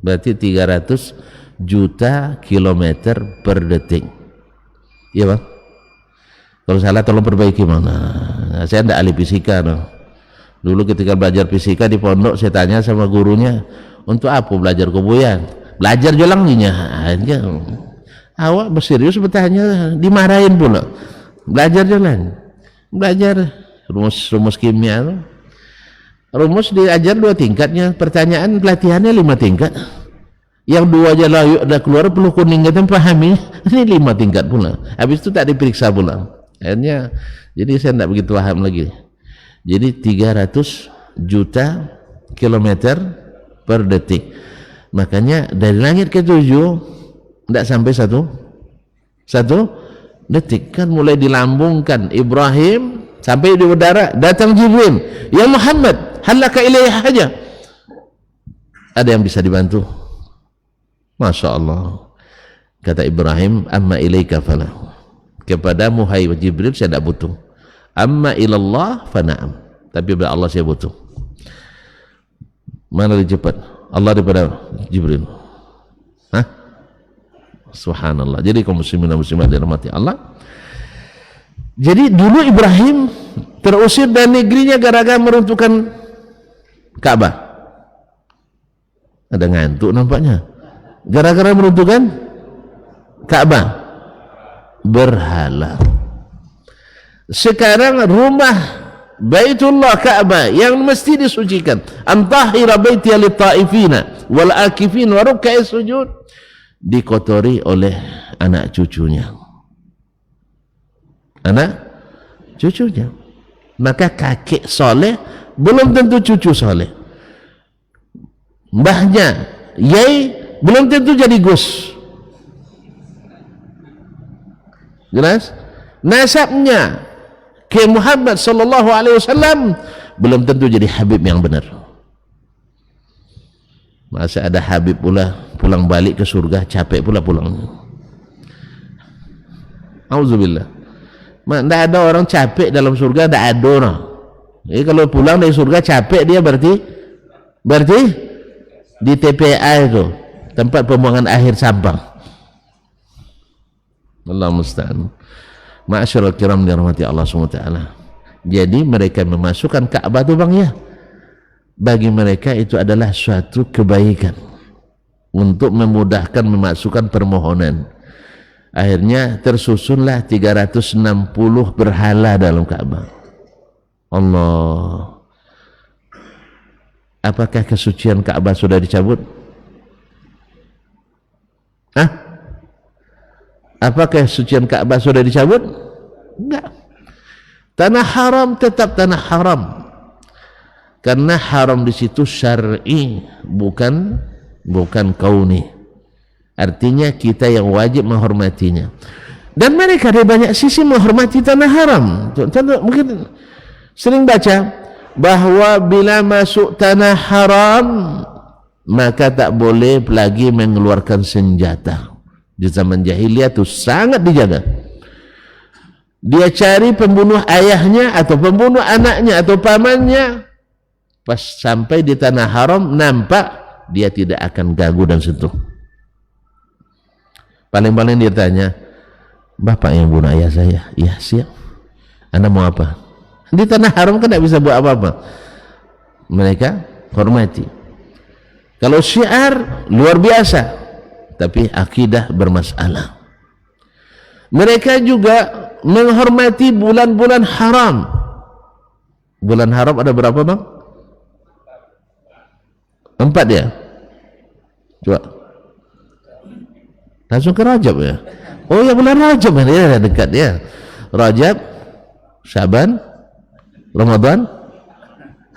Berarti 300 juta kilometer per detik. Iya Bang? Kalau salah tolong perbaiki mana. Saya tidak ahli fisika no. Dulu ketika belajar fisika di pondok, saya tanya sama gurunya, untuk apa belajar kubuyan? Belajar jolanginya aja. Awak berserius bertanya, dimarahin pula. Belajar jalan, belajar rumus kimia. Rumus diajar 2 tingkatnya, pertanyaan pelatihannya 5 tingkat. Yang 2 aja lah udah keluar peluh kuning, kita pahami. Ini 5 tingkat pula. Habis itu tak diperiksa pula. Akhirnya, jadi saya tidak begitu paham lagi. Jadi 300 juta kilometer per detik. Makanya dari langit ke 7 tidak sampai satu detik. Kan mulai dilambungkan Ibrahim sampai di udara, datang Jibril, ya Muhammad, halaka ilayya haja. Ada yang bisa dibantu? Masya Allah. Kata Ibrahim, amma ilaika fala. Kepadamu hai Jibril saya tidak butuh. Amma ilallah fana'am. Tapi kepada Allah saya butuh. Mana lebih cepat? Allah daripada Jibril? Subhanallah. Jadi kaum muslimin dan muslimat dirahmati Allah. Jadi dulu Ibrahim terusir dari negerinya gara-gara meruntuhkan Ka'bah. Ada ngantuk nampaknya. Gara-gara meruntuhkan Ka'bah, berhala. Sekarang rumah Baitullah Ka'bah yang mesti disucikan, antahira baitiya lit-ta'ifina wal akifin wa ruk'i sujud, dikotori oleh anak cucunya. Maka kakek soleh belum tentu cucu soleh. Mbahnya yai belum tentu jadi gus. Jelas? Nasabnya ke Muhammad sallallahu alaihi wasallam belum tentu jadi Habib yang benar. Masa ada Habib pula pulang balik ke surga capek pula pulang. Auzubillah. Tidak ada orang capek dalam surga, tidak ada orang. Jadi kalau pulang dari surga capek dia berarti di TPA itu, tempat pembuangan akhir Sabang. Allah musta'an. Ma'asyiral kiram dirahmati Allah SWT. Jadi mereka memasukkan Ka'bah itu Bang ya, bagi mereka itu adalah suatu kebaikan untuk memudahkan memasukkan permohonan. Akhirnya tersusunlah 360 berhala dalam Ka'bah. Allah. Apakah kesucian Ka'bah sudah dicabut? Apakah kesucian Ka'bah sudah dicabut? Enggak. Tanah haram tetap tanah haram. Karena haram di situ syar'i, bukan kauni. Artinya kita yang wajib menghormatinya. Dan mereka dari banyak sisi menghormati tanah haram. Contoh mungkin sering baca bahwa bila masuk tanah haram maka tak boleh lagi mengeluarkan senjata. Di zaman jahiliyah itu sangat dijaga. Dia cari pembunuh ayahnya atau pembunuh anaknya atau pamannya, pas sampai di tanah haram nampak, dia tidak akan ganggu dan sentuh. Paling-paling dia tanya, bapak yang bunuh ayah saya? Iya, siap. Anda mau apa? Di tanah haram kan tidak bisa buat apa-apa. Mereka hormati. Kalau syiar luar biasa, tapi akidah bermasalah. Mereka juga menghormati bulan-bulan haram. Bulan haram ada berapa, bang? 4 ya? Coba langsung ke Rajab ya? Oh ya, bulan Rajab ya, dekat ya. Rajab, Syaban, Ramadan.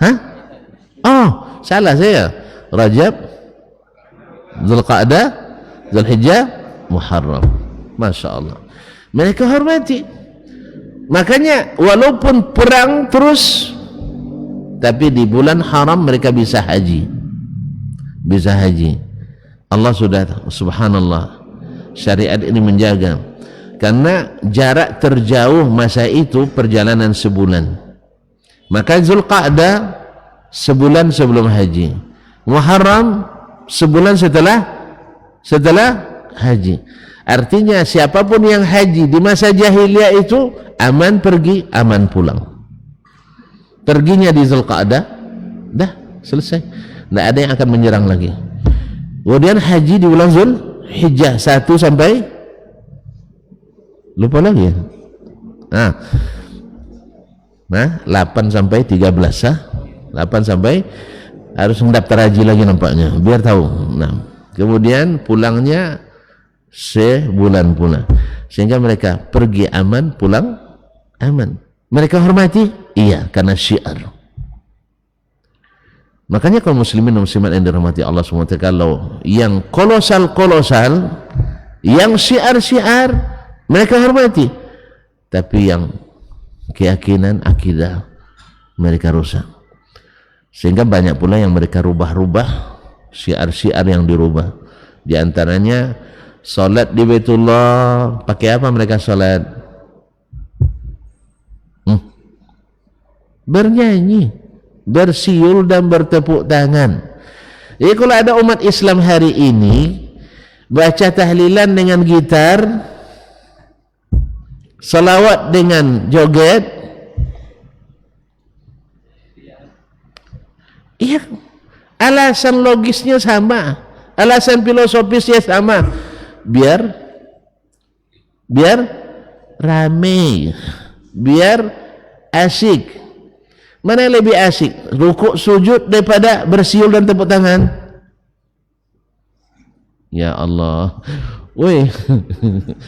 Hah? Oh, salah saya. Rajab, Zulqa'dah, Zulhijjah, Muharram. Masya Allah. Mereka hormati. Makanya walaupun perang terus, tapi di bulan haram mereka bisa haji. Bisa haji. Allah sudah, subhanallah, syariat ini menjaga. Karena jarak terjauh masa itu perjalanan sebulan. Maka Zulqa'dah sebulan sebelum haji, Muharram sebulan setelah haji. Artinya siapapun yang haji di masa jahiliyah itu aman pergi, aman pulang. Perginya di Zulqa'dah, dah selesai, tidak ada yang akan menyerang lagi. Kemudian haji di bulan Zulhijjah 1 sampai lupa lagi ya. Nah, 8 sampai 13 8 sampai harus mendaftar haji lagi nampaknya, biar tahu. Nah, kemudian pulangnya sebulan pula, sehingga mereka pergi aman, pulang aman. Mereka hormati, iya, karena syiar. Makanya kaum muslimin dan muslimat yang dirahmati Allah SWT, kalau yang kolosal, yang syiar-syiar mereka hormati, tapi yang keyakinan, akidah mereka rusak. Sehingga banyak pula yang mereka rubah-rubah, syiar-syiar yang dirubah. Di antaranya salat di Baitullah, pakai apa mereka salat? Bernyanyi, bersiul dan bertepuk tangan. Jadi kalau ada umat Islam hari ini baca tahlilan dengan gitar, salawat dengan joget, iya, alasan logisnya sama, alasan filosofisnya sama, biar rame, biar asyik. Mana yang lebih asyik, rukuk sujud daripada bersiul dan tepuk tangan? Ya Allah, woi,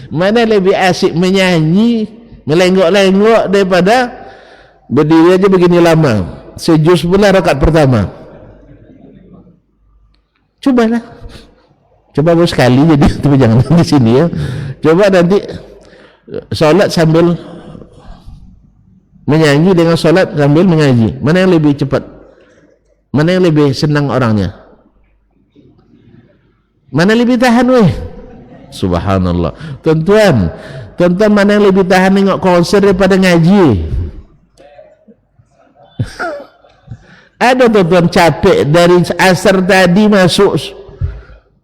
mana lebih asyik menyanyi, melenggok-lenggok daripada berdiri aja begini lama, sejus pula rakaat pertama? Cobalah, coba baru sekali jadi, tapi jangan di sini ya. Coba nanti sholat sambil menyanyi dengan sholat sambil mengaji, mana yang lebih cepat, mana yang lebih senang orangnya, mana lebih tahan? Weh, subhanallah. Tuan-tuan, mana yang lebih tahan nengok konser daripada ngaji? Ada tuan-tuan capek dari asar tadi masuk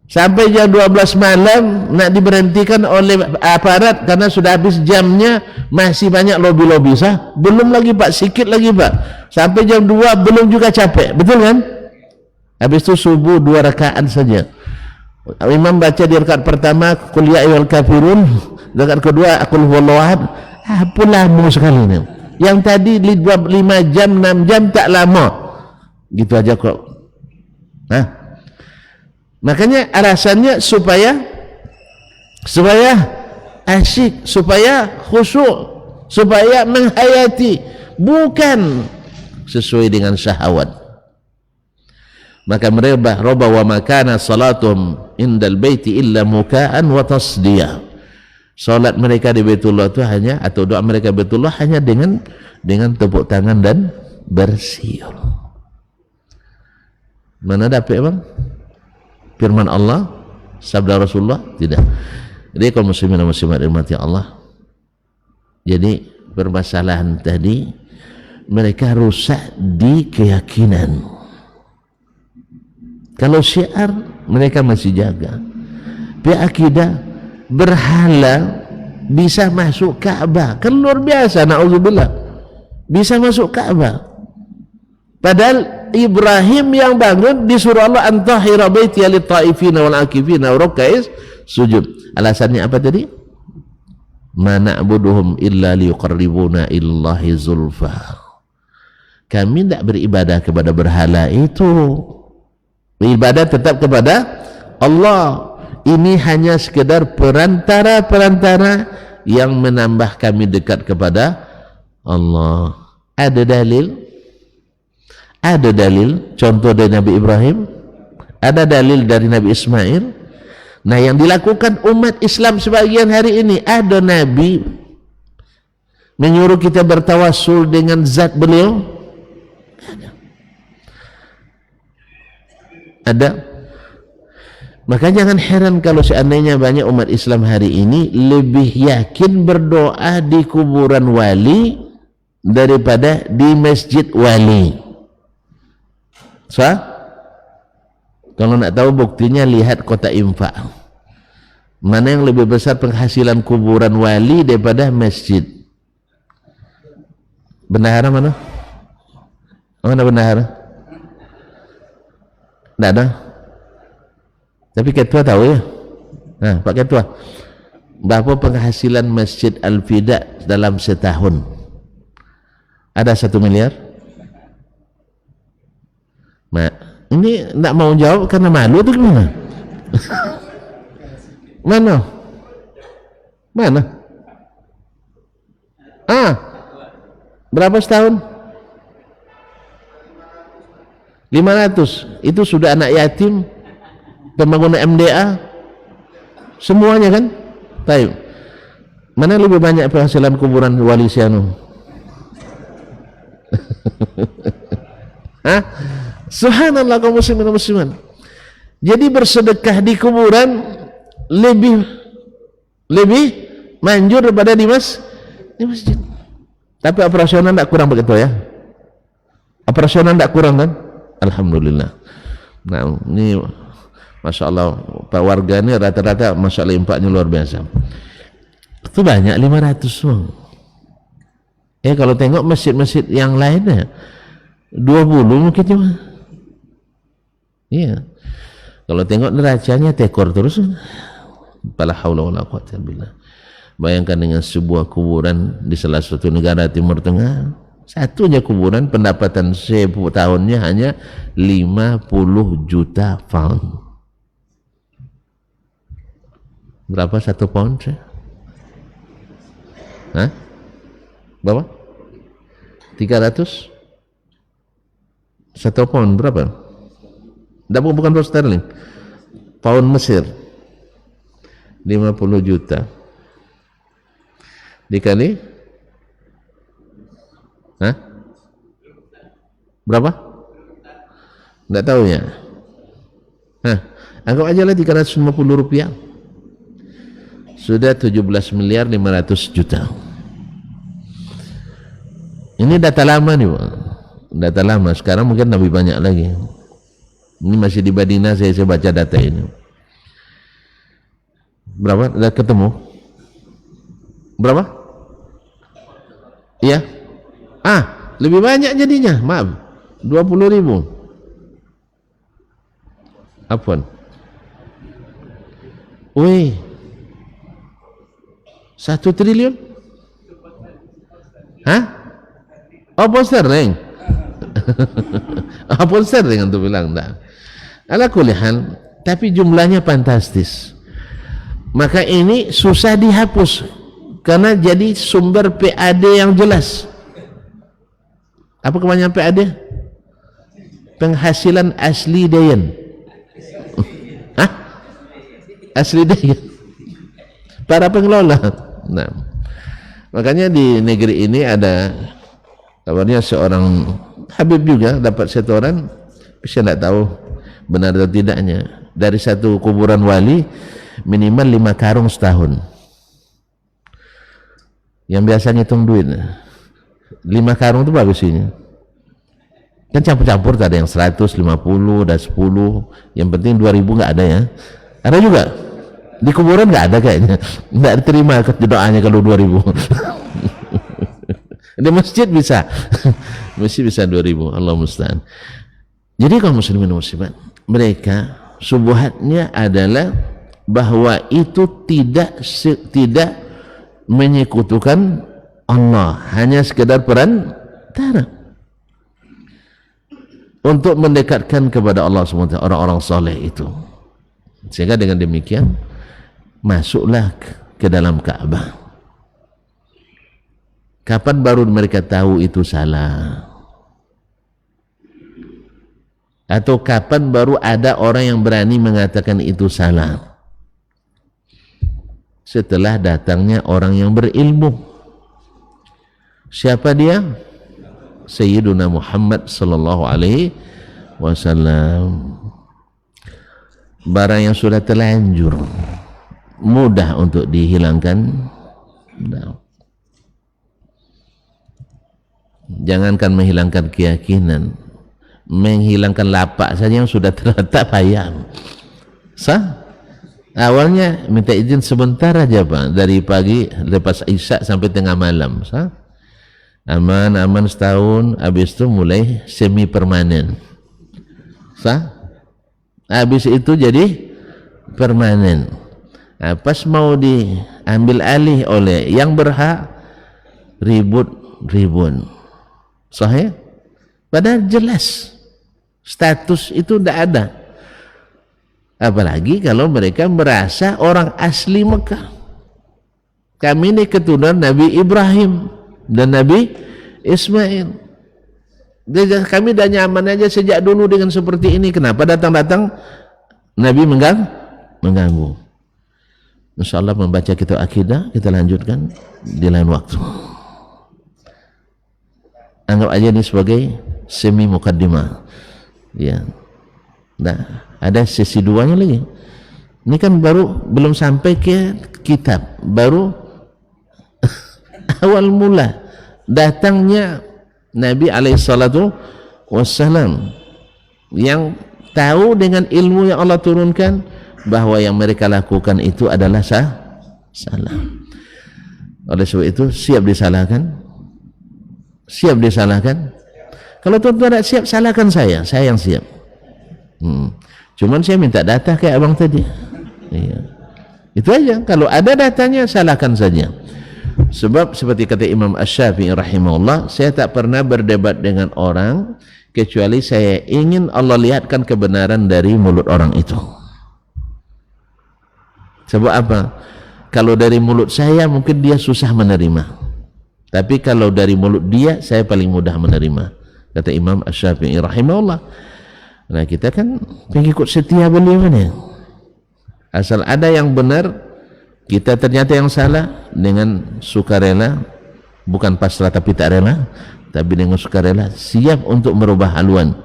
sampai jam 12 malam, nak diberhentikan oleh aparat karena sudah habis jamnya, masih banyak lobi-lobi sah. Belum lagi pak, sikit lagi pak, sampai jam 2 belum juga capek, betul kan? Habis itu subuh 2 rakaat saja. Imam baca di rakaat pertama qul ya ayyuhal kafirun, rakaat kedua qul huwallahu ahad. Apa lama sekali ni. Yang tadi 5 jam 6 jam tak lama, gitu aja kok. Makanya alasannya supaya asyik, supaya khusyuk, supaya menghayati, bukan sesuai dengan syahwat. Maka mereka roba wa makana salatum indal baiti illa muka'an wa tasdiyah. Salat mereka di Baitullah itu hanya, atau doa mereka Baitullah hanya dengan tepuk tangan bersiul. Mana dapat bang? Firman Allah, sabda Rasulullah? Tidak. Jadi kaum muslimin dan muslimat dirahmati Allah, jadi permasalahan tadi mereka rusak di keyakinan. Kalau syiar mereka masih jaga. Akidah berhala bisa masuk Ka'bah, kan luar biasa, na'udzubillah, bisa masuk Ka'bah. Padahal Ibrahim yang bangun disuruh Allah antahira baiti lit taifina wal akifina wa ruk'is sujud. Alasannya apa tadi? Ma na'buduhum illa liqarribuna illahi zulfa. Kami tidak beribadah kepada berhala itu, beribadah tetap kepada Allah. Ini hanya sekedar perantara-perantara yang menambah kami dekat kepada Allah. Ada dalil? Ada dalil, contoh dari Nabi Ibrahim, ada dalil dari Nabi Ismail. Nah, yang dilakukan umat Islam sebagian hari ini, ada Nabi menyuruh kita bertawassul dengan zat beliau? Ada. Maka jangan heran kalau seandainya banyak umat Islam hari ini lebih yakin berdoa di kuburan wali daripada di masjid wali. Kalau nak tahu buktinya, lihat kota infak. Mana yang lebih besar penghasilan kuburan wali daripada masjid? Bendahara mana? Mana bendahara? Tidak ada. Tapi ketua tahu ya? Nah, Pak Ketua, berapa penghasilan Masjid Al-Fida dalam setahun? Ada 1 miliar? Ini tidak mau jawab karena malu atau gimana? Mana? Berapa setahun? 500. Itu sudah anak yatim, pembangunan MDA, semuanya kan? Taib. Mana lebih banyak penghasilan kuburan wali Sianu? Subhanallah kaum muslimin dan muslimat. Jadi bersedekah di kuburan lebih manjur daripada di masjid. Tapi operasional tidak kurang begitu ya? Operasional tidak kurang kan? Alhamdulillah. Nah, ini Masya Allah, Pak warga ini rata-rata Masya Allah infaknya luar biasa. Itu banyak 500 uang. Kalau tengok masjid-masjid yang lainnya 20 mungkin cuma. Iya. Kalau tengok neracanya tekor terus. Fala haula wala quwwata billah. Bayangkan dengan sebuah kuburan di salah satu negara Timur Tengah, satunya kuburan pendapatan tahunnya hanya 50 juta pound. Berapa 1 pound? Berapa? 300? 1 pound berapa? Bukan pound sterling, pound Mesir. 50 juta dikali berapa? Tidak tahu ya. Anggap aja lah 350 rupiah, sudah 17 miliar 500 juta. Ini data lama nih Pak, data lama. Sekarang mungkin lebih banyak lagi. Ini masih di Badina, saya baca data ini. Berapa? Sudah ketemu? Berapa? Iya? Lebih banyak jadinya, maaf. 20.000. Apaan? Wih, 1 triliun? Pound sterling? Pound sterling untuk bilang enggak. Ala kulihan, tapi jumlahnya fantastis. Maka ini susah dihapus karena jadi sumber PAD yang jelas. Apa kebanyakan PAD? Penghasilan asli Dayan. Asli Dayan. Para pengelola. Nah, makanya di negeri ini ada Kabarnya seorang Habib juga dapat setoran, saya tidak tahu benar atau tidaknya, dari satu kuburan wali minimal 5 karung setahun. Yang biasa ngitung duit 5 karung itu bagus ini kan, campur-campur, ada yang 150, ada 10, yang penting 2000 nggak ada ya. Ada juga di kuburan nggak ada kayaknya, nggak diterima doanya kalau 2000. Di masjid bisa masjid bisa 2000, Allah musta'an. Jadi kaum muslimin muslimat, mereka subuhatnya adalah bahwa itu tidak menyekutukan Allah, hanya sekedar perantara untuk mendekatkan kepada Allah SWT, orang-orang soleh itu. Sehingga dengan demikian masuklah ke dalam Ka'bah. Kapan baru mereka tahu itu salah? Atau kapan baru ada orang yang berani mengatakan itu salah? Setelah datangnya orang yang berilmu. Siapa dia? Sayyiduna Muhammad sallallahu alaihi wasallam. Barang yang sudah terlanjur mudah untuk dihilangkan. Jangankan menghilangkan keyakinan, menghilangkan lapak saja yang sudah terletak payah. Awalnya minta izin sebentar aja Pak, dari pagi lepas isya sampai tengah malam. Aman setahun, habis itu mulai semi permanen. Habis itu jadi permanen. Pas mau diambil alih oleh yang berhak, ribut. Sahih? Padahal jelas status itu tidak ada. Apalagi kalau mereka merasa orang asli Mekah. Kami ini keturunan Nabi Ibrahim dan Nabi Ismail. Kami dah nyaman aja sejak dulu dengan seperti ini. Kenapa datang-datang Nabi mengganggu? InsyaAllah membaca kitab akidah kita lanjutkan di lain waktu. Anggap aja ini sebagai semi mukaddimah. Ya. Nah, ada sesi duanya lagi. Ini kan baru belum sampai ke kitab, baru awal mula datangnya Nabi alaihissalatu wassalam yang tahu dengan ilmu yang Allah turunkan bahwa yang mereka lakukan itu adalah salah. Oleh sebab itu siap disalahkan. Kalau tuan-tuan tidak siap, salahkan saya yang siap. Cuman saya minta data kayak abang tadi. Iya. Itu aja. Kalau ada datanya, salahkan saja. Sebab seperti kata Imam Asy-Syafi'i rahimahullah, saya tak pernah berdebat dengan orang kecuali saya ingin Allah lihatkan kebenaran dari mulut orang itu. Sebab apa? Kalau dari mulut saya mungkin dia susah menerima. Tapi kalau dari mulut dia, saya paling mudah menerima. Kata Imam Asy-Syafi'i rahimahullah. Nah, kita kan pengikut setia beliau kan ya. Asal ada yang benar, kita ternyata yang salah, dengan sukarela, bukan pasrah tapi tak rela, tapi dengan sukarela siap untuk merubah haluan.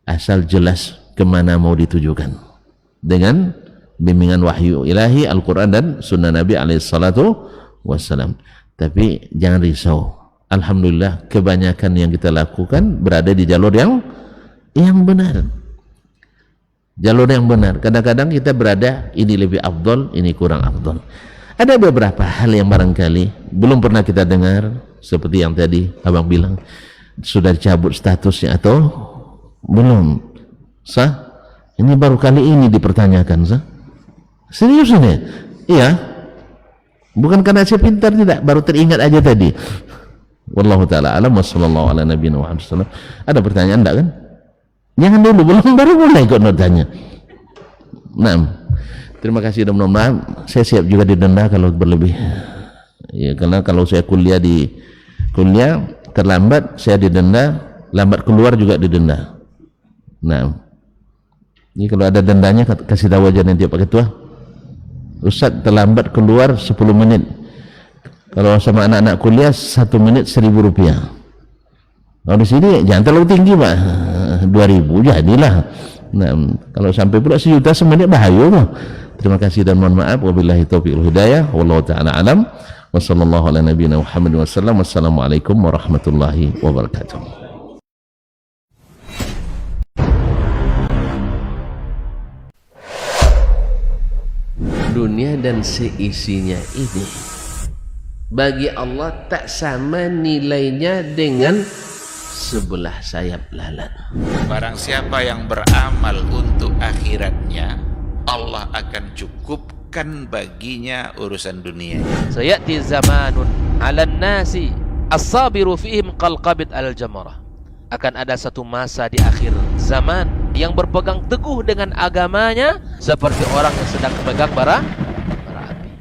Asal jelas kemana mau ditujukan. Dengan bimbingan wahyu ilahi, Al-Quran dan sunnah Nabi alaihissalatu wassalam. Tapi jangan risau, alhamdulillah kebanyakan yang kita lakukan berada di jalur yang benar, jalur yang benar. Kadang-kadang kita berada ini lebih afdol, ini kurang afdol. Ada beberapa hal yang barangkali belum pernah kita dengar, seperti yang tadi abang bilang, sudah dicabut statusnya atau belum. Ini baru kali ini dipertanyakan. Serius ini? Iya. Bukan karena saya pintar, tidak, baru teringat aja tadi. Wallahu ta'ala alam wa sallallahu ala nabiyina Muhammad sallallahu. Ada pertanyaan enggak kan? Jangan dulu, belum, baru mulai kok notanya. Nah, terima kasih, mudah-mudahan saya siap juga didenda kalau berlebih. Ya, karena kalau saya kuliah terlambat saya didenda, lambat keluar juga didenda. Nah, ini kalau ada dendanya kasih tahu aja nanti Pak Ketua. Ustaz terlambat keluar 10 menit. Kalau sama anak-anak kuliah 1 menit 1.000 rupiah. Kalau di sini jangan terlalu tinggi Pak, 2000 jadilah. Nah, kalau sampai pula 1 juta semenit bahaya mah. Terima kasih dan mohon maaf. Wabillahi taufiq wal hidayah. Wallahu ta'ala alam. Wassallallahu ala nabiyina Muhammad wasallam. Wassalamualaikum warahmatullahi wabarakatuh. Dunia dan seisinya ini bagi Allah tak sama nilainya dengan sebelah sayap lalat. Barang siapa yang beramal untuk akhiratnya, Allah akan cukupkan baginya urusan dunia. Sayati zamanun 'alan nasi as-sabiru fihim qalqabit al-jamarah. Akan ada satu masa di akhir zaman yang berpegang teguh dengan agamanya seperti orang yang sedang memegang bara api.